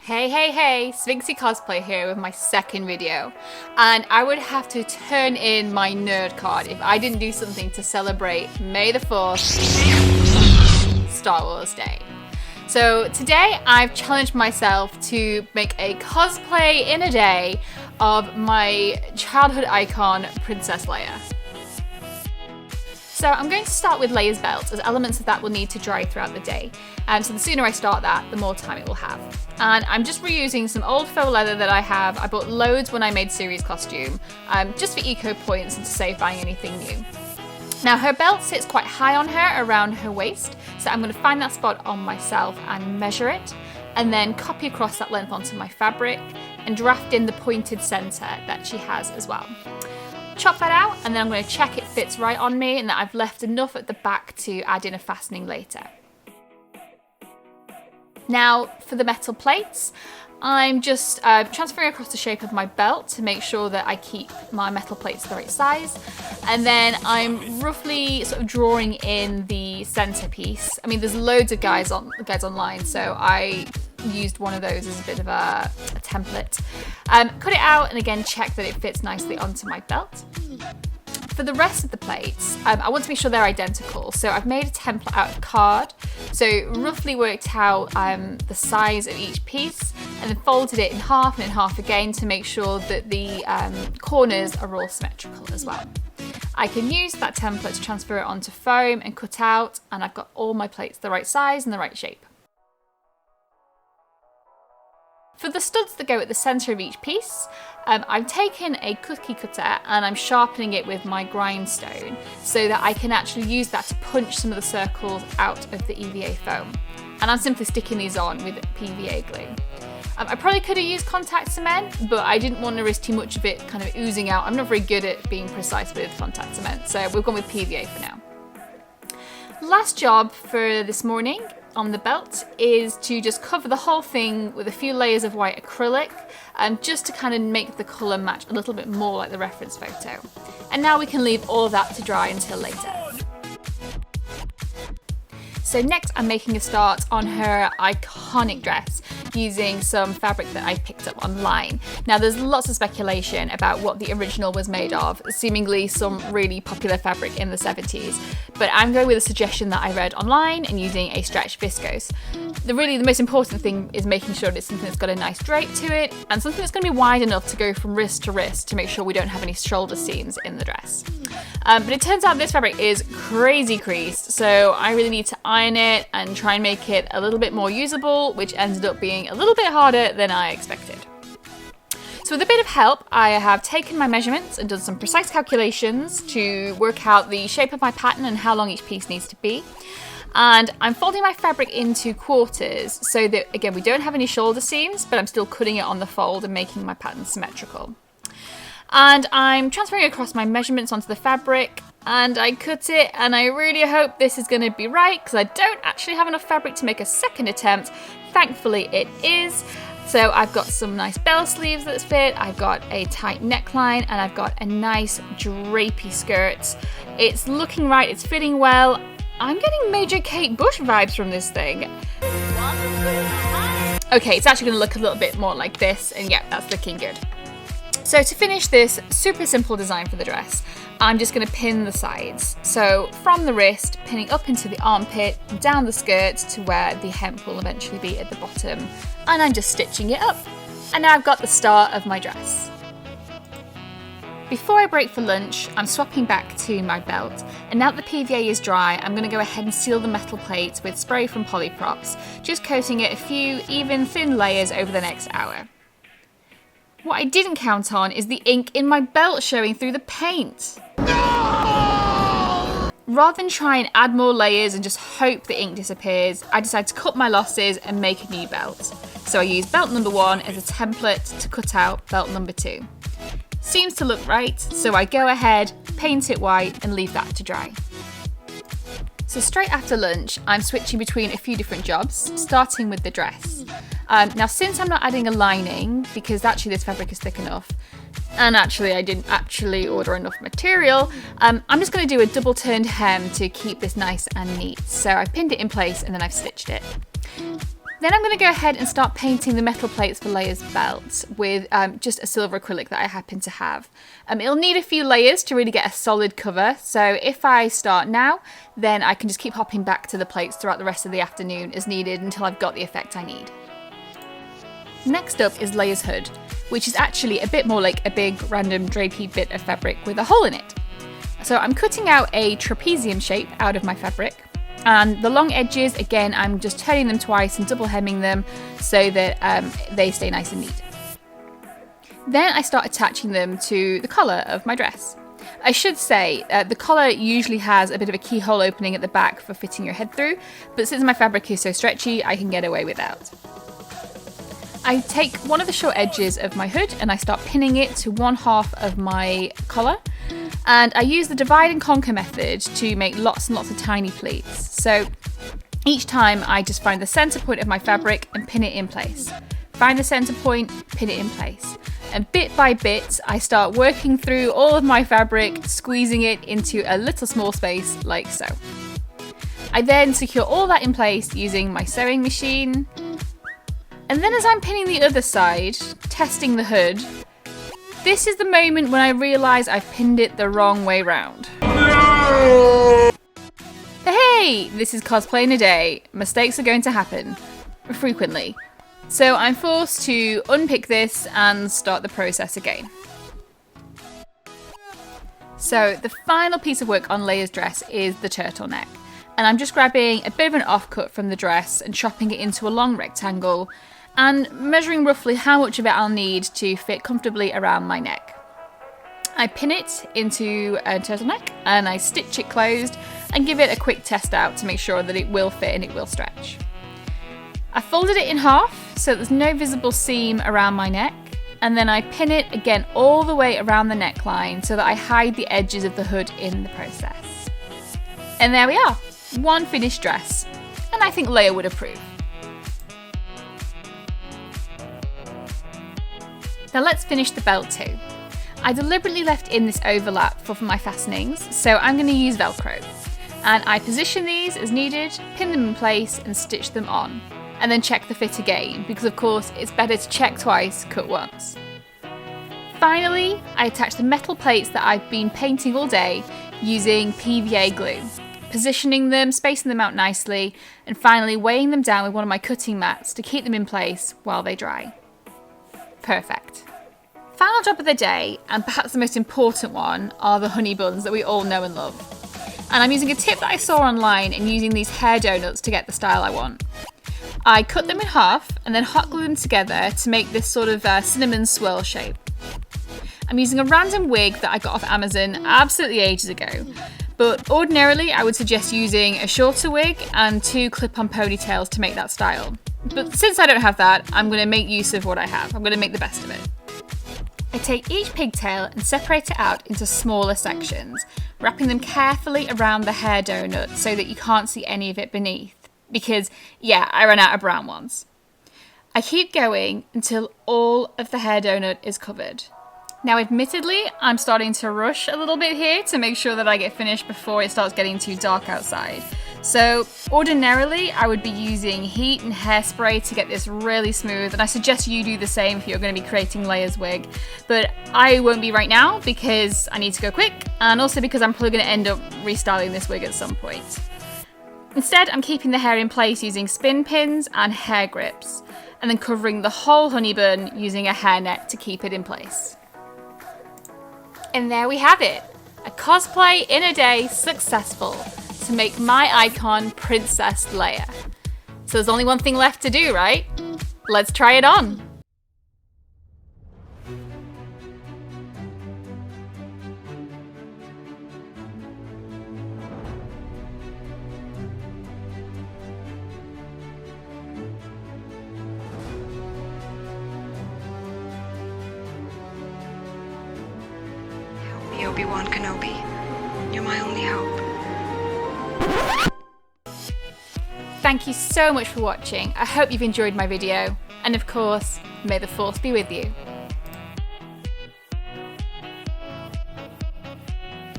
Hey, Sphinxy Cosplay here with my second video. And I would have to turn in my nerd card if I didn't do something to celebrate May the 4th, Star Wars Day. So today I've challenged myself to make a cosplay in a day of my childhood icon, Princess Leia. So I'm going to start with Leia's belt, as elements of that will need to dry throughout the day. So the sooner I start that, the more time it will have. And I'm just reusing some old faux leather that I have. I bought loads when I made series costume, just for eco points and to save buying anything new. Now her belt sits quite high on her, around her waist, so I'm going to find that spot on myself and measure it, and then copy across that length onto my fabric and draft in the pointed centre that she has as well. Chop that out, and then I'm going to check it fits right on me and that I've left enough at the back to add in a fastening later. Now for the metal plates, I'm just transferring across the shape of my belt to make sure that I keep my metal plates the right size, and then I'm roughly sort of drawing in the centerpiece. I mean, there's loads of guides online, so I used one of those as a bit of a template. Cut it out and again check that it fits nicely onto my belt. For the rest of the plates, I want to make sure they're identical, so I've made a template out of card, so roughly worked out the size of each piece and then folded it in half and in half again to make sure that the corners are all symmetrical as well. I can use that template to transfer it onto foam and cut out, and I've got all my plates the right size and the right shape. For the studs that go at the centre of each piece, I've taken a cookie cutter and I'm sharpening it with my grindstone so that I can actually use that to punch some of the circles out of the EVA foam. And I'm simply sticking these on with PVA glue. I probably could have used contact cement, but I didn't want to risk too much of it kind of oozing out. I'm not very good at being precise with contact cement, so we've gone with PVA for now. Last job for this morning on the belt is to just cover the whole thing with a few layers of white acrylic, just to kind of make the colour match a little bit more like the reference photo. And now we can leave all of that to dry until later. So next I'm making a start on her iconic dress using some fabric that I picked up online. Now there's lots of speculation about what the original was made of, seemingly some really popular fabric in the 70s, but I'm going with a suggestion that I read online and using a stretch viscose. The most important thing is making sure that it's something that's got a nice drape to it and something that's going to be wide enough to go from wrist to wrist to make sure we don't have any shoulder seams in the dress. But it turns out this fabric is crazy creased, so I really need to iron it and try and make it a little bit more usable, which ended up being a little bit harder than I expected. So with a bit of help, I have taken my measurements and done some precise calculations to work out the shape of my pattern and how long each piece needs to be. And I'm folding my fabric into quarters so that, again, we don't have any shoulder seams, but I'm still cutting it on the fold and making my pattern symmetrical. And I'm transferring across my measurements onto the fabric, and I cut it, and I really hope this is going to be right because I don't actually have enough fabric to make a second attempt. Thankfully it is. So I've got some nice bell sleeves that fit, I've got a tight neckline, and I've got a nice drapey skirt. It's looking right, it's fitting well. I'm getting Major Kate Bush vibes from this thing. Okay, it's actually going to look a little bit more like this, and yeah, that's looking good. So to finish this super simple design for the dress, I'm just going to pin the sides. So from the wrist, pinning up into the armpit, down the skirt to where the hem will eventually be at the bottom. And I'm just stitching it up. And now I've got the start of my dress. Before I break for lunch, I'm swapping back to my belt. And now that the PVA is dry, I'm going to go ahead and seal the metal plates with spray from Polyprops, just coating it a few even thin layers over the next hour. What I didn't count on is the ink in my belt showing through the paint. No! Rather than try and add more layers and just hope the ink disappears, I decided to cut my losses and make a new belt. So I used belt number 1 as a template to cut out belt number 2. Seems to look right, so I go ahead, paint it white and leave that to dry. So straight after lunch, I'm switching between a few different jobs, starting with the dress. Now since I'm not adding a lining, because actually this fabric is thick enough, and actually I didn't actually order enough material, I'm just going to do a double turned hem to keep this nice and neat. So I've pinned it in place and then I've stitched it. Then I'm going to go ahead and start painting the metal plates for Leia's belt with just a silver acrylic that I happen to have. It'll need a few layers to really get a solid cover, so if I start now, then I can just keep hopping back to the plates throughout the rest of the afternoon as needed until I've got the effect I need. Next up is Leia's hood, which is actually a bit more like a big random drapey bit of fabric with a hole in it. So I'm cutting out a trapezium shape out of my fabric. And the long edges, again, I'm just turning them twice and double hemming them so that they stay nice and neat. Then I start attaching them to the collar of my dress. I should say the collar usually has a bit of a keyhole opening at the back for fitting your head through, but since my fabric is so stretchy, I can get away without. I take one of the short edges of my hood and I start pinning it to one half of my collar. And I use the divide and conquer method to make lots and lots of tiny pleats. So each time I just find the center point of my fabric and pin it in place. Find the center point, pin it in place. And bit by bit, I start working through all of my fabric, squeezing it into a little small space like so. I then secure all that in place using my sewing machine. And then as I'm pinning the other side, testing the hood, this is the moment when I realise I've pinned it the wrong way round. No! Hey, this is cosplay in a day. Mistakes are going to happen. Frequently. So I'm forced to unpick this and start the process again. So the final piece of work on Leia's dress is the turtleneck. And I'm just grabbing a bit of an offcut from the dress and chopping it into a long rectangle and measuring roughly how much of it I'll need to fit comfortably around my neck. I pin it into a turtleneck and I stitch it closed and give it a quick test out to make sure that it will fit and it will stretch. I folded it in half so there's no visible seam around my neck, and then I pin it again all the way around the neckline so that I hide the edges of the hood in the process. And there we are, one finished dress, and I think Leia would approve. Now let's finish the belt too. I deliberately left in this overlap for my fastenings, so I'm going to use Velcro. And I position these as needed, pin them in place and stitch them on. And then check the fit again, because of course it's better to check twice, cut once. Finally, I attach the metal plates that I've been painting all day using PVA glue. Positioning them, spacing them out nicely, and finally weighing them down with one of my cutting mats to keep them in place while they dry. Perfect. Final job of the day, and perhaps the most important one, are the honey buns that we all know and love. And I'm using a tip that I saw online and using these hair donuts to get the style I want. I cut them in half and then hot glue them together to make this sort of cinnamon swirl shape. I'm using a random wig that I got off Amazon absolutely ages ago, but ordinarily I would suggest using a shorter wig and 2 clip-on ponytails to make that style. But since I don't have that, I'm going to make use of what I have. I'm going to make the best of it. I take each pigtail and separate it out into smaller sections, wrapping them carefully around the hair donut so that you can't see any of it beneath. Because, yeah, I ran out of brown ones. I keep going until all of the hair donut is covered. Now, admittedly, I'm starting to rush a little bit here to make sure that I get finished before it starts getting too dark outside. So, ordinarily, I would be using heat and hairspray to get this really smooth, and I suggest you do the same if you're going to be creating Leia's wig. But I won't be right now because I need to go quick, and also because I'm probably going to end up restyling this wig at some point. Instead, I'm keeping the hair in place using spin pins and hair grips, and then covering the whole honey bun using a hairnet to keep it in place. And there we have it, a cosplay in a day successful to make my icon Princess Leia. So there's only one thing left to do, right? Let's try it on. Obi-Wan Kenobi, you're my only hope. Thank you so much for watching. I hope you've enjoyed my video. And of course, may the Force be with you.